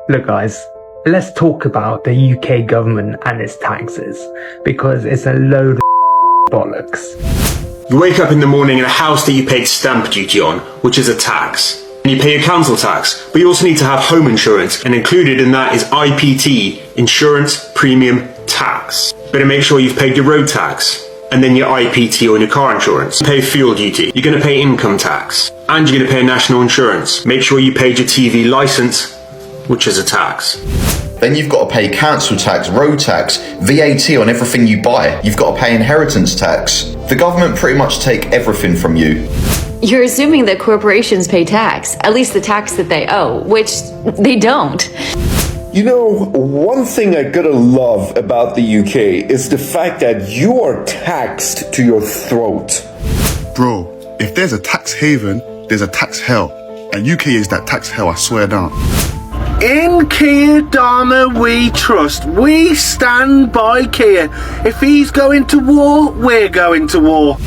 Look guys, let's talk about the UK government and its taxes, because it's a load of bollocks. You wake up in the morning in a house that you paid stamp duty on, which is a tax. And you pay your council tax, but you also need to have home insurance, and included in that is IPT, Insurance Premium Tax. Better make sure you've paid your road tax, and then your IPT on your car insurance. You pay fuel duty, you're going to pay income tax, and you're going to pay national insurance. Make sure you paid your TV licence, which is a tax. Then you've got to pay council tax, road tax, VAT on everything you buy. You've got to pay inheritance tax. The government pretty much take everything from you. You're assuming that corporations pay tax, at least the tax that they owe, which they don't. You know, one thing I gotta love about the UK is the fact that you are taxed to your throat. Bro, if there's a tax haven, there's a tax hell. And UK is that tax hell, I swear down. In Keir Starmer we trust. We stand by Keir. If he's going to war, we're going to war.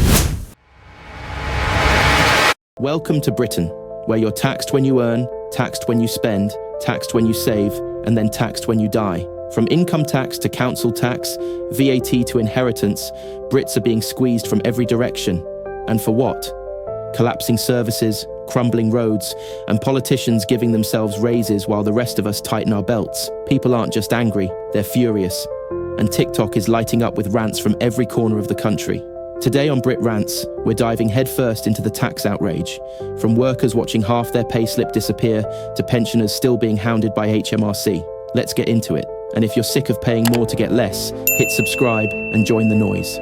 Welcome to Britain, where you're taxed when you earn, taxed when you spend, taxed when you save, and then taxed when you die. From income tax to council tax, VAT to inheritance, Brits are being squeezed from every direction. And for what? Collapsing services, crumbling roads, and politicians giving themselves raises while the rest of us tighten our belts. People aren't just angry, they're furious. And TikTok is lighting up with rants from every corner of the country. Today on Brit Rants, we're diving headfirst into the tax outrage, from workers watching half their payslip disappear to pensioners still being hounded by HMRC. Let's get into it. And if you're sick of paying more to get less, hit subscribe and join the noise.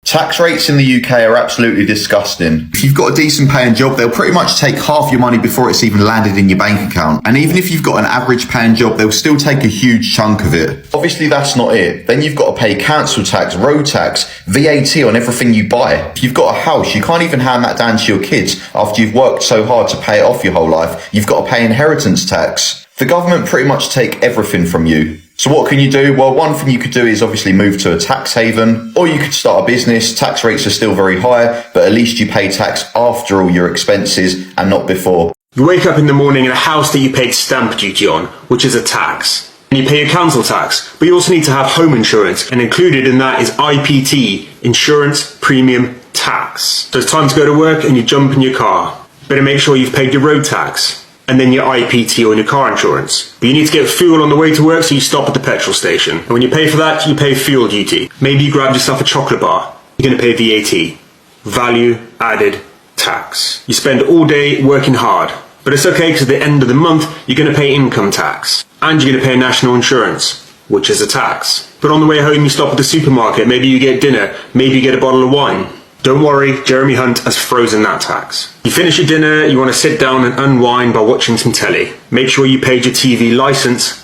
Tax rates in the UK are absolutely disgusting. If you've got a decent paying job, they'll pretty much take half your money before it's even landed in your bank account. And even if you've got an average paying job, they'll still take a huge chunk of it. Obviously, that's not it. Then you've got to pay council tax, road tax, VAT on everything you buy. If you've got a house, you can't even hand that down to your kids after you've worked so hard to pay it off your whole life. You've got to pay inheritance tax. The government pretty much take everything from you. So what can you do? Well, one thing you could do is obviously move to a tax haven, or you could start a business. Tax rates are still very high, but at least you pay tax after all your expenses and not before. You wake up in the morning in a house that you paid stamp duty on, which is a tax. And you pay your council tax, but you also need to have home insurance, and included in that is IPT, Insurance Premium Tax. So it's time to go to work and you jump in your car. Better make sure you've paid your road tax, and then your IPT on your car insurance. But you need to get fuel on the way to work, so you stop at the petrol station. And when you pay for that, you pay fuel duty. Maybe you grabbed yourself a chocolate bar. You're going to pay VAT, Value Added Tax. You spend all day working hard, but it's okay because at the end of the month, you're going to pay income tax. And you're going to pay national insurance, which is a tax. But on the way home, you stop at the supermarket. Maybe you get dinner. Maybe you get a bottle of wine. Don't worry, Jeremy Hunt has frozen that tax. You finish your dinner, you want to sit down and unwind by watching some telly. Make sure you paid your TV licence,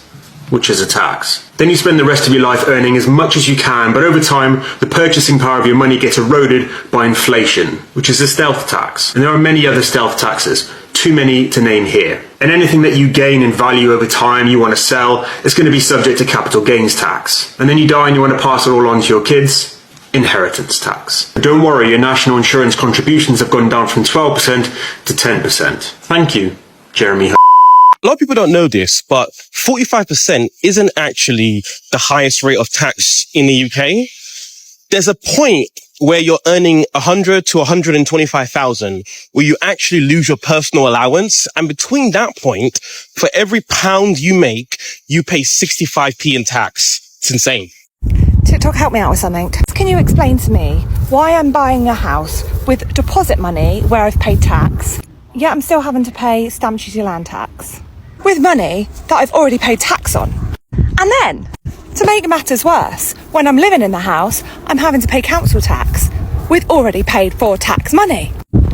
which is a tax. Then you spend the rest of your life earning as much as you can, but over time, the purchasing power of your money gets eroded by inflation, which is a stealth tax. And there are many other stealth taxes, too many to name here. And anything that you gain in value over time you want to sell is going to be subject to capital gains tax. And then you die and you want to pass it all on to your kids. Inheritance tax. But don't worry, your national insurance contributions have gone down from 12% to 10%. Thank you, Jeremy. A lot of people don't know this, but 45% isn't actually the highest rate of tax in the UK. There's a point where you're earning 100 to 125,000, where you actually lose your personal allowance. And between that point, for every pound you make, you pay 65p in tax. It's insane. TikTok, help me out with something. Can you explain to me why I'm buying a house with deposit money where I've paid tax, yet I'm still having to pay stamp duty land tax with money that I've already paid tax on? And then, to make matters worse, when I'm living in the house, I'm having to pay council tax with already paid for tax money.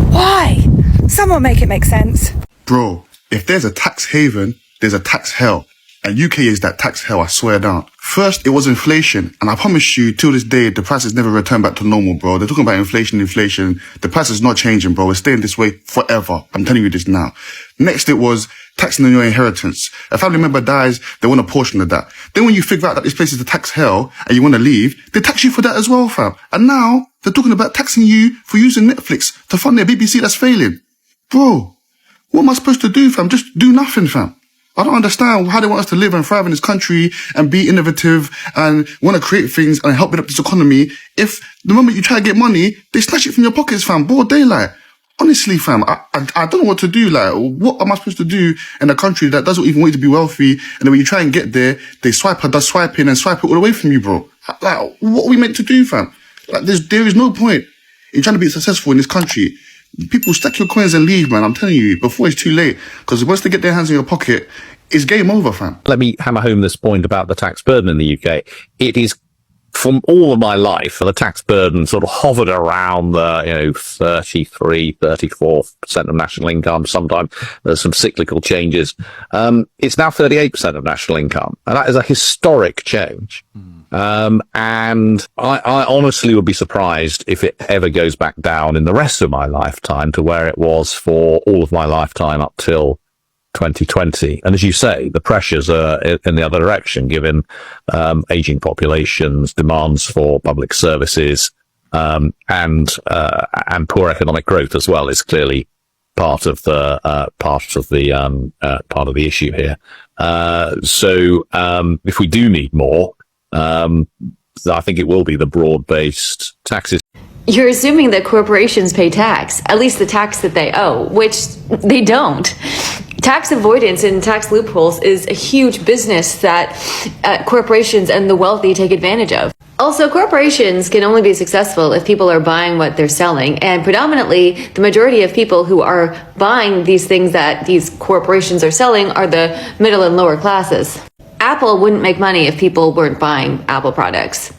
Why? Someone make it make sense. Bro, if there's a tax haven, there's a tax hell. And UK is that tax hell, I swear down. First, it was inflation. And I promise you, till this day, the prices never return back to normal, bro. They're talking about inflation. The price is not changing, bro. It's staying this way forever. I'm telling you this now. Next, it was taxing on your inheritance. A family member dies, they want a portion of that. Then when you figure out that this place is a tax hell and you want to leave, they tax you for that as well, fam. And now, they're talking about taxing you for using Netflix to fund their BBC that's failing. Bro, what am I supposed to do, fam? Just do nothing, fam. I don't understand how they want us to live and thrive in this country and be innovative and want to create things and help build up this economy. If the moment you try to get money, they snatch it from your pockets, fam. Broad daylight. Honestly, fam, I don't know what to do. Like, what am I supposed to do in a country that doesn't even want you to be wealthy? And then when you try and get there, they swipe in and swipe it all away from you, bro. Like, what are we meant to do, fam? Like, there is no point in trying to be successful in this country. People stack your coins and leave, man. I'm telling you, before it's too late. Because once they get their hands in your pocket, it's game over, fam. Let me hammer home this point about the tax burden in the UK. It is, from all of my life, the tax burden sort of hovered around the, 33, 34% of national income. Sometimes there's some cyclical changes. It's now 38% of national income. And that is a historic change. And I honestly would be surprised if it ever goes back down in the rest of my lifetime to where it was for all of my lifetime up till 2020. And as you say, the pressures are in the other direction, given aging populations, demands for public services, and poor economic growth as well is clearly part of the issue here. So if we do need more, I think it will be the broad-based taxes. You're assuming that corporations pay tax, at least the tax that they owe, which they don't. Tax avoidance and tax loopholes is a huge business that corporations and the wealthy take advantage of. Also, corporations can only be successful if people are buying what they're selling, and predominantly the majority of people who are buying these things that these corporations are selling are the middle and lower classes. Apple wouldn't make money if people weren't buying Apple products.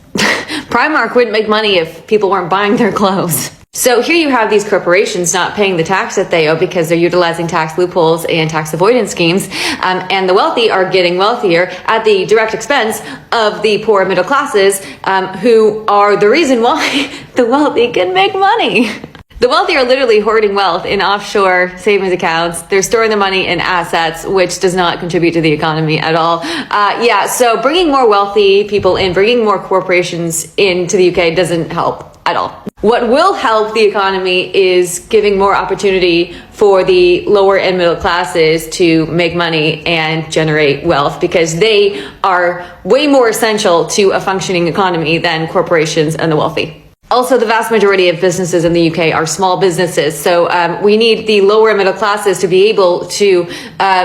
Primark wouldn't make money if people weren't buying their clothes. So here you have these corporations not paying the tax that they owe because they're utilizing tax loopholes and tax avoidance schemes, and the wealthy are getting wealthier at the direct expense of the poor middle classes, who are the reason why the wealthy can make money. The wealthy are literally hoarding wealth in offshore savings accounts. They're storing the money in assets, which does not contribute to the economy at all. So bringing more wealthy people in, bringing more corporations into the UK doesn't help at all. What will help the economy is giving more opportunity for the lower and middle classes to make money and generate wealth, because they are way more essential to a functioning economy than corporations and the wealthy. Also, the vast majority of businesses in the UK are small businesses, so we need the lower middle classes to be able to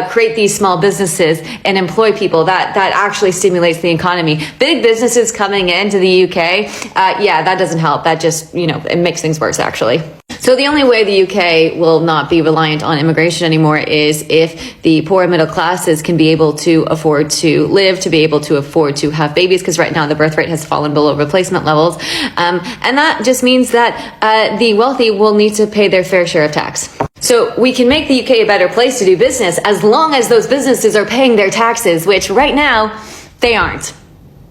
create these small businesses and employ people. That actually stimulates the economy. Big businesses coming into the UK, that doesn't help. That just, it makes things worse, actually. So the only way the UK will not be reliant on immigration anymore is if the poor middle classes can be able to afford to live, to be able to afford to have babies, because right now the birth rate has fallen below replacement levels. And that just means that the wealthy will need to pay their fair share of tax. So we can make the UK a better place to do business as long as those businesses are paying their taxes, which right now they aren't.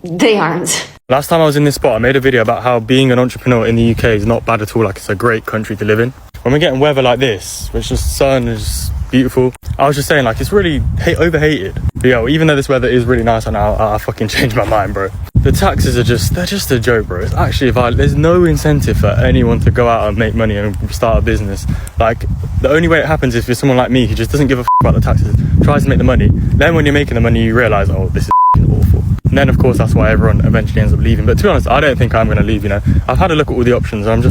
They aren't. Last time I was in this spot, I made a video about how being an entrepreneur in the UK is not bad at all. Like, it's a great country to live in. When we're getting weather like this, which is sun is beautiful, I was just saying, like, it's really overhated. But yeah, even though this weather is really nice right now, I fucking changed my mind, bro. The taxes are they're just a joke, bro. It's actually there's no incentive for anyone to go out and make money and start a business. Like, the only way it happens is for someone like me who just doesn't give a about the taxes, tries to make the money. Then when you're making the money, you realise, oh, this is awful. And then, of course, that's why everyone eventually ends up leaving. But to be honest, I don't think I'm going to leave, I've had a look at all the options, and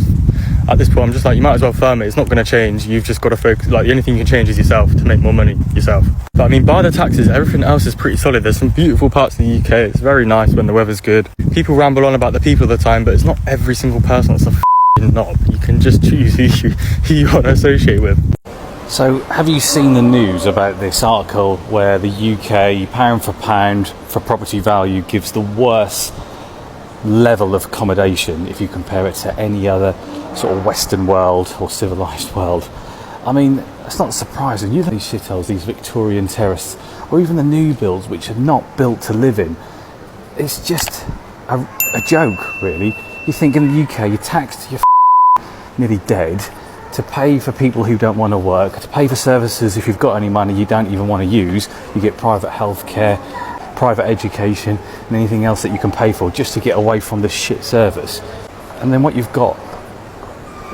at this point, I'm just like, you might as well firm it. It's not going to change. You've just got to focus. Like, the only thing you can change is yourself, to make more money yourself. But I mean, by the taxes, everything else is pretty solid. There's some beautiful parts in the UK. It's very nice when the weather's good. People ramble on about the people all the time, but it's not every single person that's a knob. You can just choose who you want to associate with. So, have you seen the news about this article where the UK, pound for property value, gives the worst level of accommodation if you compare it to any other sort of Western world or civilised world? I mean, it's not surprising. You have these shitholes, these Victorian terraces, or even the new builds, which are not built to live in. It's just a joke, really. You think in the UK, you're taxed, you're nearly dead, to pay for people who don't want to work, to pay for services if you've got any money you don't even want to use. You get private healthcare, private education, and anything else that you can pay for just to get away from the shit service. And then what you've got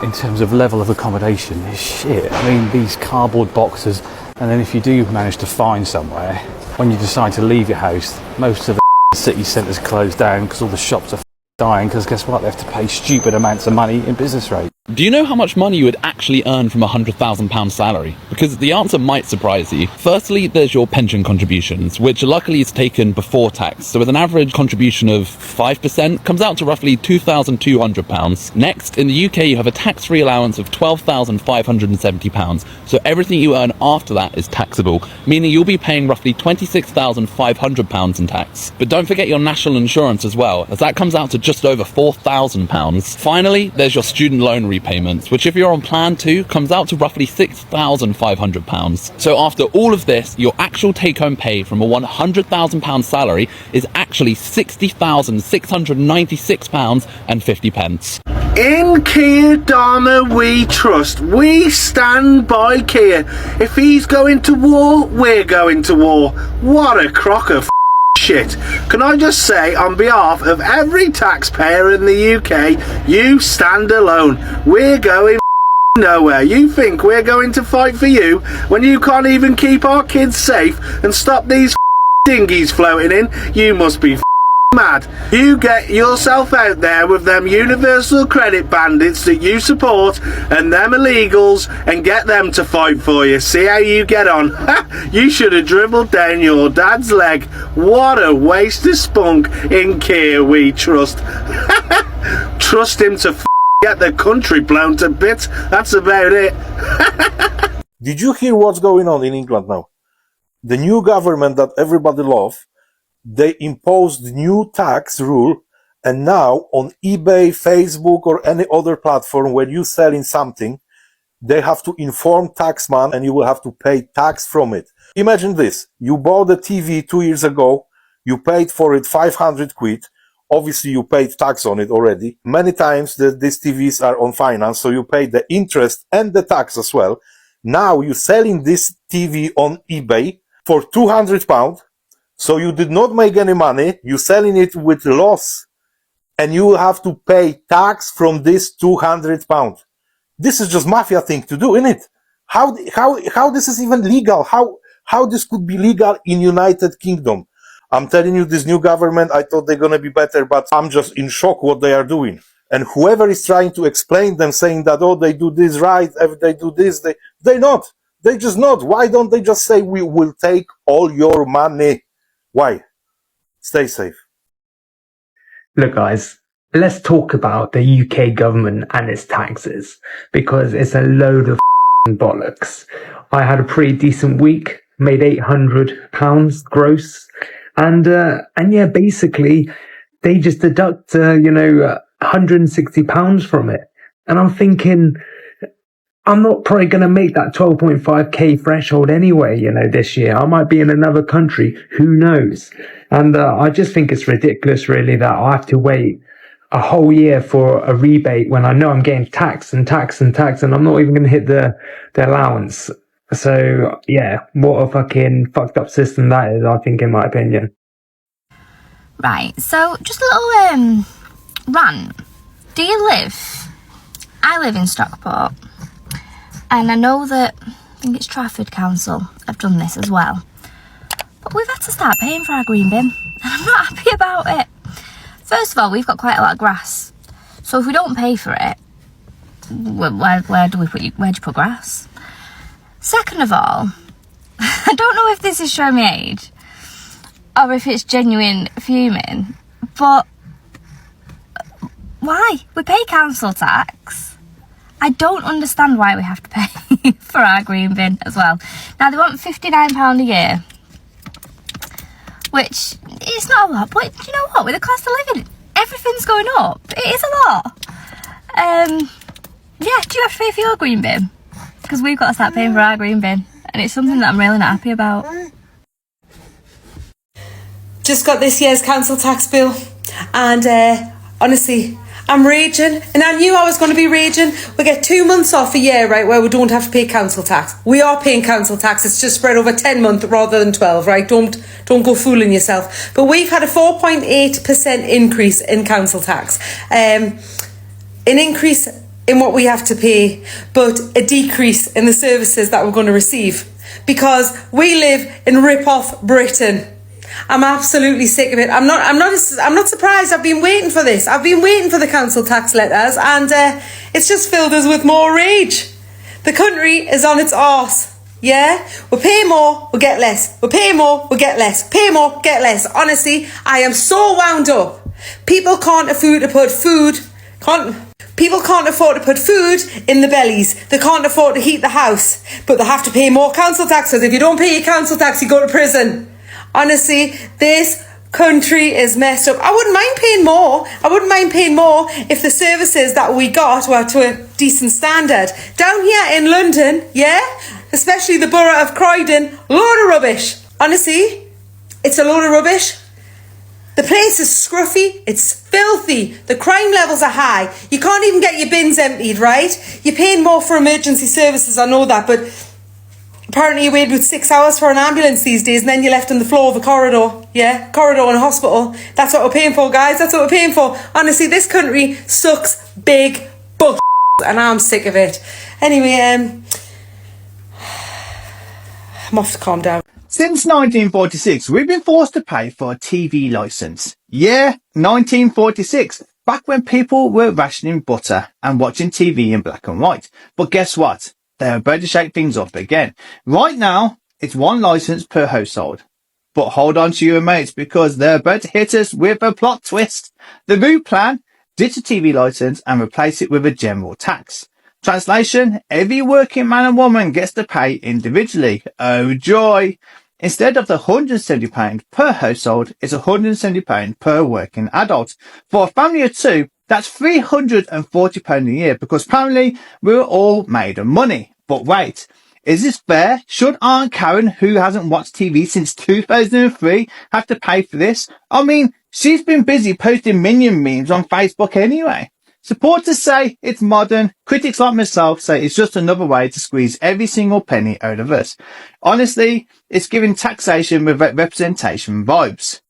in terms of level of accommodation is shit. I mean, these cardboard boxes, And then if you do manage to find somewhere, when you decide to leave your house, most of the city centres close down because all the shops are dying, because guess what, they have to pay stupid amounts of money in business rate. Do you know how much money you would actually earn from a £100,000 salary? Because the answer might surprise you. Firstly, there's your pension contributions, which luckily is taken before tax. So with an average contribution of 5%, comes out to roughly £2,200. Next, in the UK, you have a tax-free allowance of £12,570. So everything you earn after that is taxable, meaning you'll be paying roughly £26,500 in tax. But don't forget your national insurance as well, as that comes out to just over £4,000. Finally, there's your student loan repayments, which if you're on plan 2 comes out to roughly £6,500. So after all of this, your actual take-home pay from a £100,000 salary is actually £60,696.50. In Keir Starmer we trust. We stand by Keir. If he's going to war, we're going to war. What a crock of shit. Can I just say, on behalf of every taxpayer in the UK, you stand alone. We're going nowhere. You think we're going to fight for you when you can't even keep our kids safe and stop these dinghies floating in? You must be mad. You get yourself out there with them universal credit bandits that you support and them illegals and get them to fight for you. See how you get on. You should have dribbled down your dad's leg. What a waste of spunk. In Keir we trust. Trust him to get the country blown to bits. That's about it. Did you hear what's going on in England now? The new government that everybody loves, they imposed new tax rule, and now on eBay, Facebook or any other platform where you're selling something, they have to inform taxman and you will have to pay tax from it. Imagine this. You bought a TV 2 years ago. You paid for it 500 quid. Obviously you paid tax on it already. Many times these TVs are on finance, so you pay the interest and the tax as well. Now you're selling this TV on eBay for £200. So you did not make any money, you're selling it with loss, and you will have to pay tax from this £200. This is just mafia thing to do, isn't it? How this is even legal? How this could be legal in United Kingdom? I'm telling you, this new government, I thought they're gonna be better, but I'm just in shock what they are doing. And whoever is trying to explain them, saying that, oh, they do this right, if they do this, they're not. They just not. Why don't they just say, we will take all your money? Why? Stay safe. Look, guys, let's talk about the UK government and its taxes, because it's a load of bollocks. I had a pretty decent week, made £800 gross, and yeah, basically they just deduct, £160 from it, and I'm thinking, I'm not probably going to make that 12.5k threshold anyway, this year. I might be in another country. Who knows? And I just think it's ridiculous, really, that I have to wait a whole year for a rebate when I know I'm getting taxed and taxed and taxed, and I'm not even going to hit the allowance. So, yeah, what a fucking fucked up system that is, I think, in my opinion. Right, so just a little rant. Do you live? I live in Stockport. And I know that, I think it's Trafford Council have done this as well. But we've had to start paying for our green bin. And I'm not happy about it. First of all, we've got quite a lot of grass. So if we don't pay for it, where do you put grass? Second of all, I don't know if this is showing me age or if it's genuine fuming, but why? We pay council tax. I don't understand why we have to pay for our green bin as well. Now, they want £59 a year, which is not a lot, but do you know what? With the cost of living, everything's going up. It is a lot. Yeah, do you have to pay for your green bin? Because we've got to start paying for our green bin, and it's something that I'm really not happy about. Just got this year's council tax bill, and honestly, I'm raging, and I knew I was going to be raging. We get 2 months off a year, right, where we don't have to pay council tax. We are paying council tax. It's just spread over 10 months rather than 12, right? Don't go fooling yourself. But we've had a 4.8% increase in council tax. An increase in what we have to pay, but a decrease in the services that we're going to receive. because we live in rip-off Britain. I'm absolutely sick of it. I'm not surprised. I've been waiting for this. I've been waiting for the council tax letters, and it's just filled us with more rage. The country is on its arse. Yeah? We're paying more, we'll get less. We're paying more, we'll get less. Pay more, get less. Honestly, I am so wound up. People can't afford to put food in the bellies. They can't afford to heat the house, but they have to pay more council tax, because if you don't pay your council tax, you go to prison. Honestly, this country is messed up. I wouldn't mind paying more. I wouldn't mind paying more if the services that we got were to a decent standard. Down here in London, yeah, especially the borough of Croydon, load of rubbish. Honestly, it's a load of rubbish. The place is scruffy, it's filthy, the crime levels are high, you can't even get your bins emptied, right? You're paying more for emergency services, I know that, but apparently you wait about 6 hours for an ambulance these days, and then you're left on the floor of a corridor, yeah? Corridor in a hospital. That's what we're paying for, guys, that's what we're paying for. Honestly, this country sucks big butt, and I'm sick of it. Anyway, I'm off to calm down. Since 1946, we've been forced to pay for a TV licence. Yeah, 1946, back when people were rationing butter and watching TV in black and white. But guess what? They're about to shake things up again. Right now, it's one licence per household. But hold on to your mates, because they're about to hit us with a plot twist. The new plan, ditch a TV licence and replace it with a general tax. Translation, every working man and woman gets to pay individually. Oh joy! Instead of the £170 per household, it's £170 per working adult. For a family of two, that's £340 a year, because apparently we're all made of money. But wait, is this fair? Should Aunt Karen, who hasn't watched TV since 2003, have to pay for this? I mean, she's been busy posting Minion memes on Facebook anyway. Supporters say it's modern. Critics like myself say it's just another way to squeeze every single penny out of us. Honestly, it's giving taxation with representation vibes.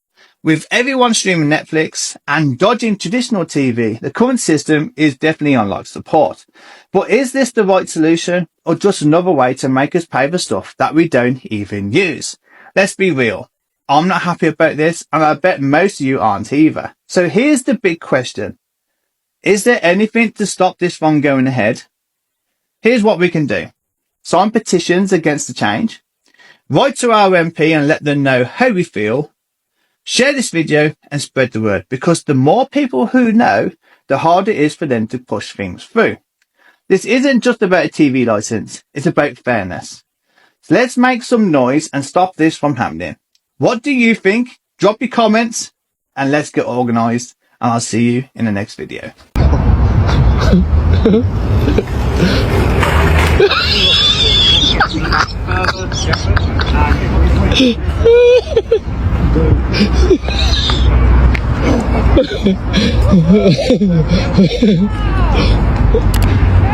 With everyone streaming Netflix and dodging traditional TV, the current system is definitely on life support. But is this the right solution, or just another way to make us pay for stuff that we don't even use? Let's be real. I'm not happy about this, and I bet most of you aren't either. So here's the big question. Is there anything to stop this from going ahead? Here's what we can do. Sign petitions against the change. Write to our MP and let them know how we feel. Share this video and spread the word, because the more people who know, the harder it is for them to push things through. This isn't just about a TV licence, it's about fairness. So let's make some noise and stop this from happening. What do you think? Drop your comments and let's get organised, and I'll see you in the next video.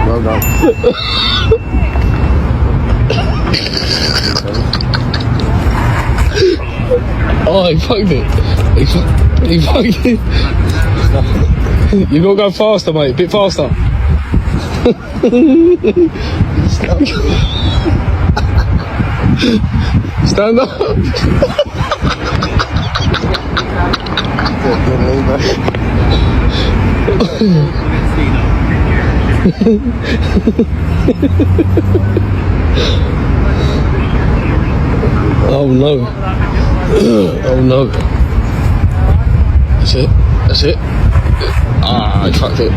Well done. Oh, he fucked it. He fucked it. You gotta go faster, mate. A bit faster. Stand up. Oh no. Oh no. That's it. That's it. Ah, I fucked it.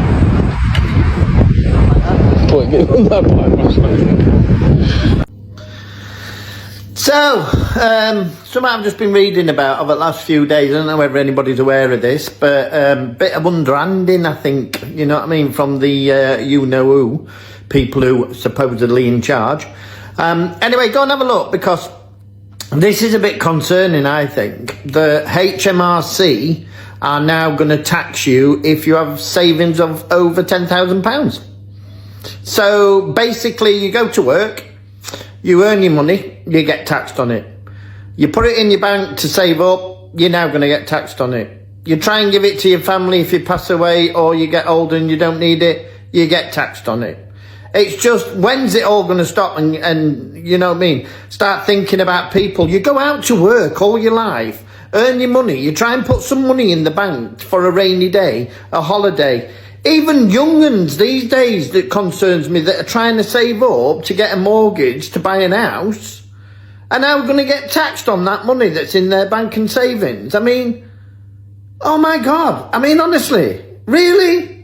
Point it on that So, something I've just been reading about over the last few days. I don't know whether anybody's aware of this, but bit of underhanding, I think, you know what I mean, from the you-know-who, people who are supposedly in charge. Anyway, go and have a look, because this is a bit concerning, I think. The HMRC are now going to tax you if you have savings of over £10,000. So basically, you go to work, you earn your money, you get taxed on it. You put it in your bank to save up, you're now going to get taxed on it. You try and give it to your family if you pass away or you get older and you don't need it, you get taxed on it. It's just, when's it all going to stop? And you know what I mean? Start thinking about people. You go out to work all your life, earn your money, you try and put some money in the bank for a rainy day, a holiday. Even young uns these days, that concerns me, that are trying to save up to get a mortgage to buy an house, are now going to get taxed on that money that's in their bank and savings. I mean, oh my God. I mean, honestly, really?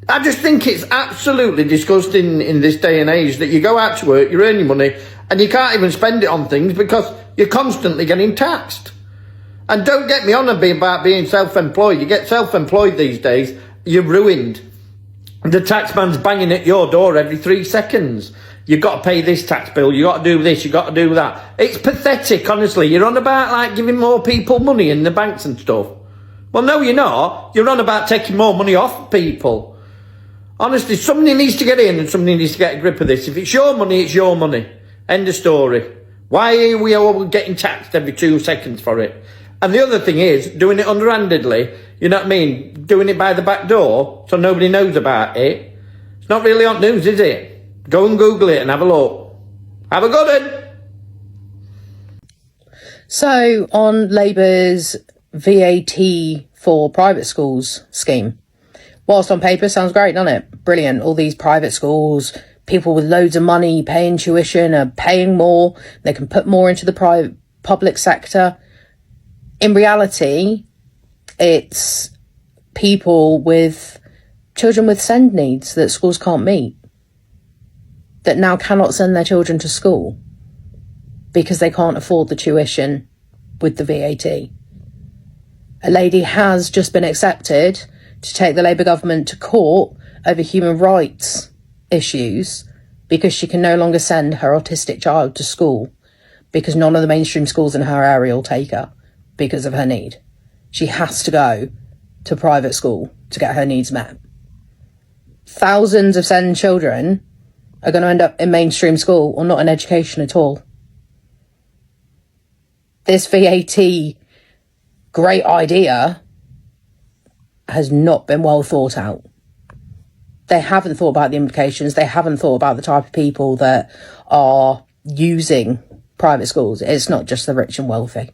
I just think it's absolutely disgusting in this day and age that you go out to work, you earn your money, and you can't even spend it on things because you're constantly getting taxed. And don't get me on about being self-employed. You get self-employed these days, you're ruined. The taxman's banging at your door every 3 seconds. You've got to pay this tax bill, you've got to do this, you've got to do that. It's pathetic, honestly. You're on about like giving more people money in the banks and stuff. Well, no, you're not. You're on about taking more money off people. Honestly, somebody needs to get in and somebody needs to get a grip of this. If it's your money, it's your money. End of story. Why are we all getting taxed every 2 seconds for it? And the other thing is, doing it underhandedly, you know what I mean? Doing it by the back door so nobody knows about it. It's not really on news, is it? Go and Google it and have a look. Have a good one. So, on Labour's VAT for private schools scheme, whilst on paper sounds great, doesn't it? Brilliant. All these private schools, people with loads of money paying tuition are paying more. They can put more into the public sector. In reality, it's people with children with SEND needs that schools can't meet, that now cannot send their children to school because they can't afford the tuition with the VAT. A lady has just been accepted to take the Labour government to court over human rights issues because she can no longer send her autistic child to school because none of the mainstream schools in her area will take her because of her need. She has to go to private school to get her needs met. Thousands of SEND children are going to end up in mainstream school or not in education at all. This VAT great idea has not been well thought out. They haven't thought about the implications. They haven't thought about the type of people that are using private schools. It's not just the rich and wealthy.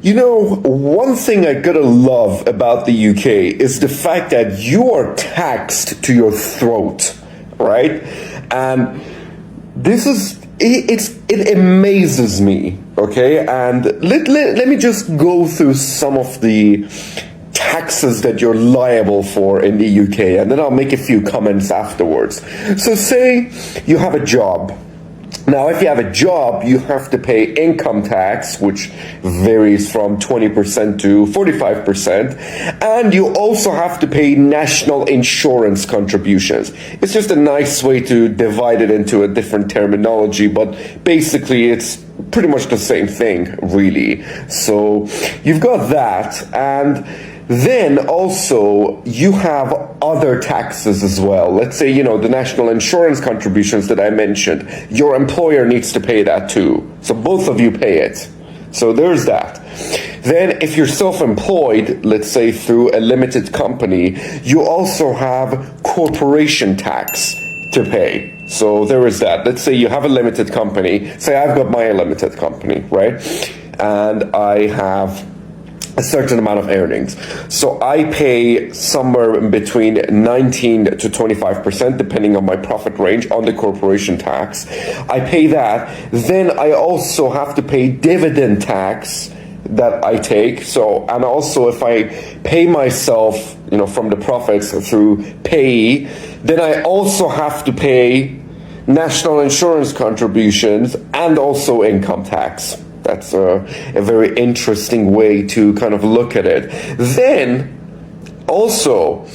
You know, one thing I gotta love about the UK is the fact that you are taxed to your throat, right? And this is, it amazes me, okay? And let me just go through some of the taxes that you're liable for in the UK, and then I'll make a few comments afterwards. So say you have a job. Now, if you have a job, you have to pay income tax, which varies from 20% to 45%. And you also have to pay national insurance contributions. It's just a nice way to divide it into a different terminology, but basically it's pretty much the same thing, really. So you've got that. And then also you have other taxes as well. Let's say, you know, the national insurance contributions that I mentioned, your employer needs to pay that too. So both of you pay it. So there's that. Then if you're self-employed, let's say through a limited company, you also have corporation tax to pay. So there is that. Let's say you have a limited company. Say I've got my limited company, right? And I have a certain amount of earnings. So I pay somewhere in between 19 to 25%, depending on my profit range, on the corporation tax. I pay that. Then I also have to pay dividend tax that I take. So, and also if I pay myself, you know, from the profits through pay, then I also have to pay national insurance contributions and also income tax. That's a very interesting way to kind of look at it. Then, also,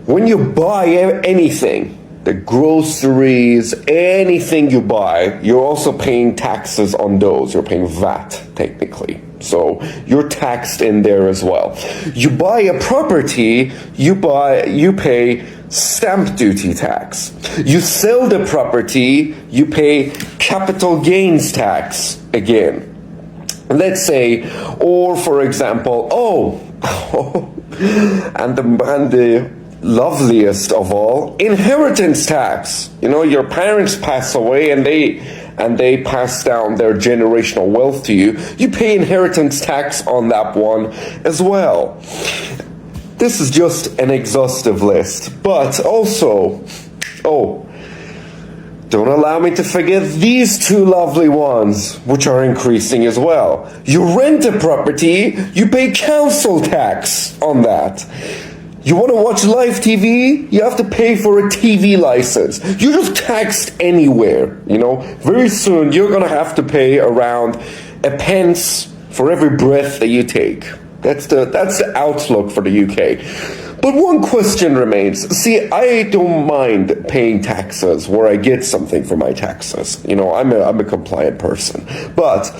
when you buy anything, the groceries, anything you buy, you're also paying taxes on those. You're paying VAT, technically. So you're taxed in there as well. You buy a property, you pay stamp duty tax. You sell the property, you pay capital gains tax again. Let's say, or for example, and the loveliest of all, inheritance tax. You know, your parents pass away and they pass down their generational wealth to you. You pay inheritance tax on that one as well. This is just an exhaustive list, but also, don't allow me to forget these two lovely ones, which are increasing as well. You rent a property, you pay council tax on that. You want to watch live TV? You have to pay for a TV license. You're just taxed anywhere, you know. Very soon, you're going to have to pay around a pence for every breath that you take. That's the outlook for the UK. But one question remains. See, I don't mind paying taxes where I get something for my taxes. You know, I'm a compliant person. But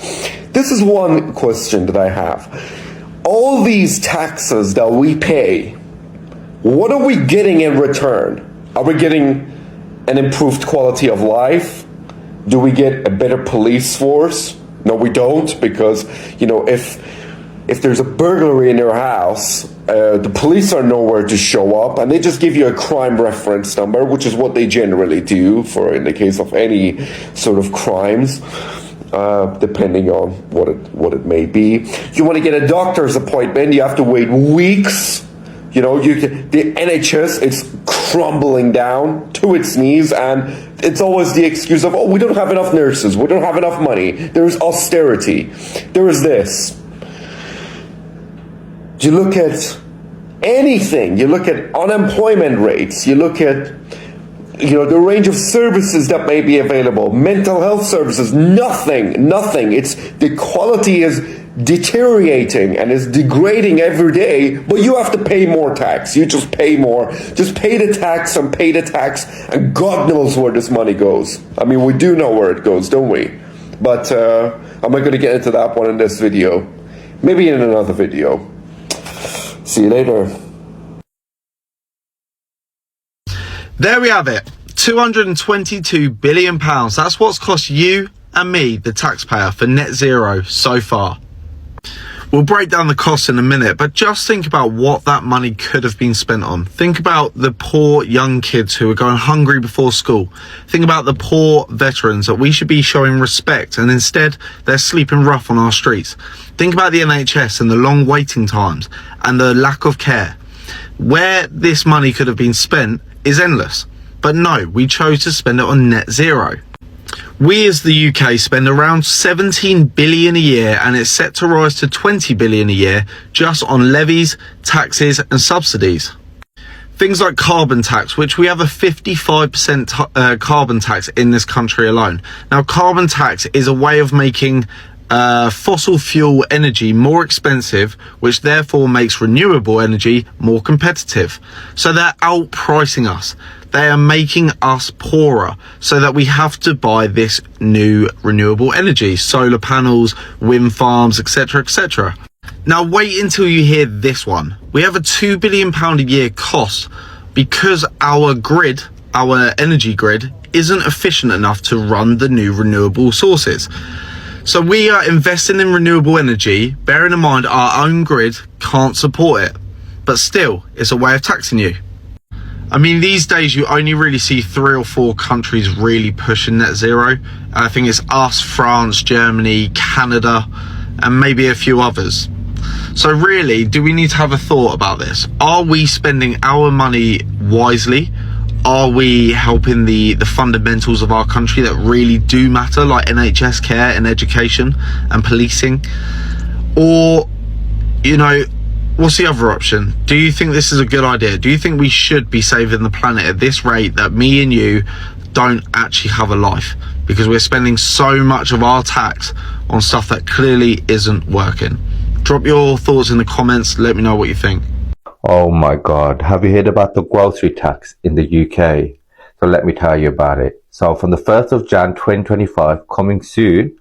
this is one question that I have. All these taxes that we pay, what are we getting in return? Are we getting an improved quality of life? Do we get a better police force? No, we don't, because, you know, if there's a burglary in your house, the police are nowhere to show up, and they just give you a crime reference number, which is what they generally do for in the case of any sort of crimes, depending on what it may be. You want to get a doctor's appointment, you have to wait weeks. You know, the NHS is crumbling down to its knees, and it's always the excuse of, we don't have enough nurses, we don't have enough money, there's austerity, there is this. You look at anything, you look at unemployment rates, you look at, you know, the range of services that may be available, mental health services, nothing. It's, the quality is deteriorating and is degrading every day, but you have to pay more tax. You just pay more. Just pay the tax and pay the tax, and God knows where this money goes. I mean, we do know where it goes, don't we? But I'm not going to get into that one in this video. Maybe in another video. See you later. There we have it. £222 billion. That's what's cost you and me, the taxpayer, for net zero so far. We'll break down the costs in a minute, but just think about what that money could have been spent on. Think about the poor young kids who are going hungry before school. Think about the poor veterans that we should be showing respect, and instead they're sleeping rough on our streets. Think about the NHS and the long waiting times and the lack of care. Where this money could have been spent is endless. But no, we chose to spend it on net zero. We as the UK spend around 17 billion a year, and it's set to rise to 20 billion a year just on levies, taxes and subsidies. Things like carbon tax, which we have a 55% carbon tax in this country alone. Now, carbon tax is a way of making fossil fuel energy more expensive, which therefore makes renewable energy more competitive. So they're outpricing us. They are making us poorer so that we have to buy this new renewable energy, solar panels, wind farms, etc., etc. Now wait until you hear this one. We have a £2 billion a year cost because our grid, our energy grid, isn't efficient enough to run the new renewable sources. So we are investing in renewable energy, bearing in mind our own grid can't support it. But still, it's a way of taxing you. I mean, these days you only really see 3 or 4 countries really pushing net zero. I think it's us, France, Germany, Canada, and maybe a few others. So really, do we need to have a thought about this? Are we spending our money wisely? Are we helping the fundamentals of our country that really do matter, like NHS care and education and policing? Or, you know, what's the other option? Do you think this is a good idea? Do you think we should be saving the planet at this rate that me and you don't actually have a life? Because we're spending so much of our tax on stuff that clearly isn't working. Drop your thoughts in the comments. Let me know what you think. Oh my God, have you heard about the grocery tax in the UK? So let me tell you about it. So from the 1st of Jan 2025, coming soon,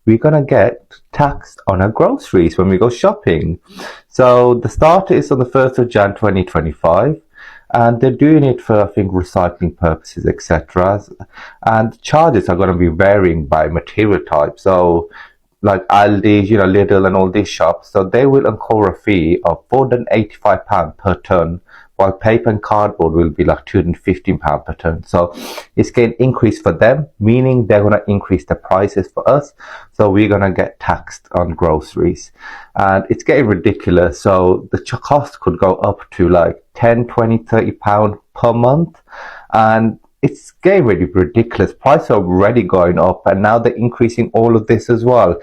we're going to get taxed on our groceries when we go shopping. So the start is on the 1st of Jan 2025, and they're doing it for, I think, recycling purposes, etc. And charges are going to be varying by material type. So like Aldi, you know, Lidl and all these shops, so they will incur a fee of £485 per tonne while paper and cardboard will be like £215 per tonne. So it's getting increased for them, meaning they're going to increase the prices for us. So we're going to get taxed on groceries. And it's getting ridiculous. So the cost could go up to like 10, 20, 30 pounds per month. And it's getting really ridiculous. Prices are already going up, and now they're increasing all of this as well.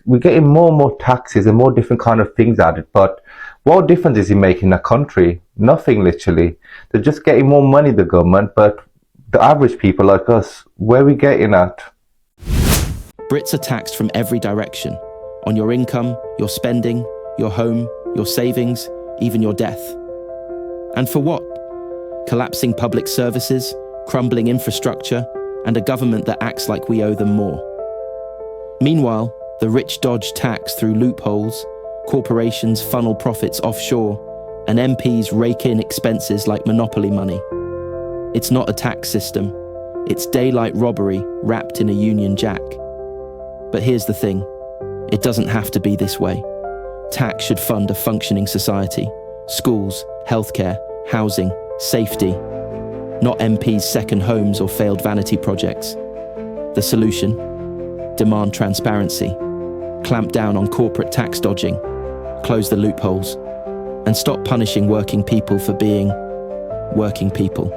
We're getting more and more taxes and more different kind of things added. But what difference is it making in a country? Nothing, literally. They're just getting more money, the government, but the average people like us, where are we getting at? Brits are taxed from every direction. On your income, your spending, your home, your savings, even your death. And for what? Collapsing public services, crumbling infrastructure, and a government that acts like we owe them more. Meanwhile, the rich dodge tax through loopholes, corporations funnel profits offshore, and MPs rake in expenses like monopoly money. It's not a tax system, it's daylight robbery wrapped in a Union Jack. But here's the thing, it doesn't have to be this way. Tax should fund a functioning society, schools, healthcare, housing, safety, not MPs' second homes or failed vanity projects. The solution? Demand transparency, clamp down on corporate tax dodging, close the loopholes, and stop punishing working people for being working people.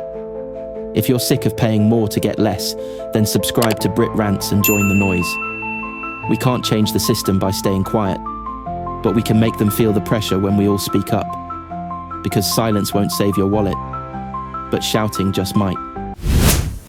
If you're sick of paying more to get less, then subscribe to Brit Rants and join the noise. We can't change the system by staying quiet, but we can make them feel the pressure when we all speak up. Because silence won't save your wallet, but shouting just might.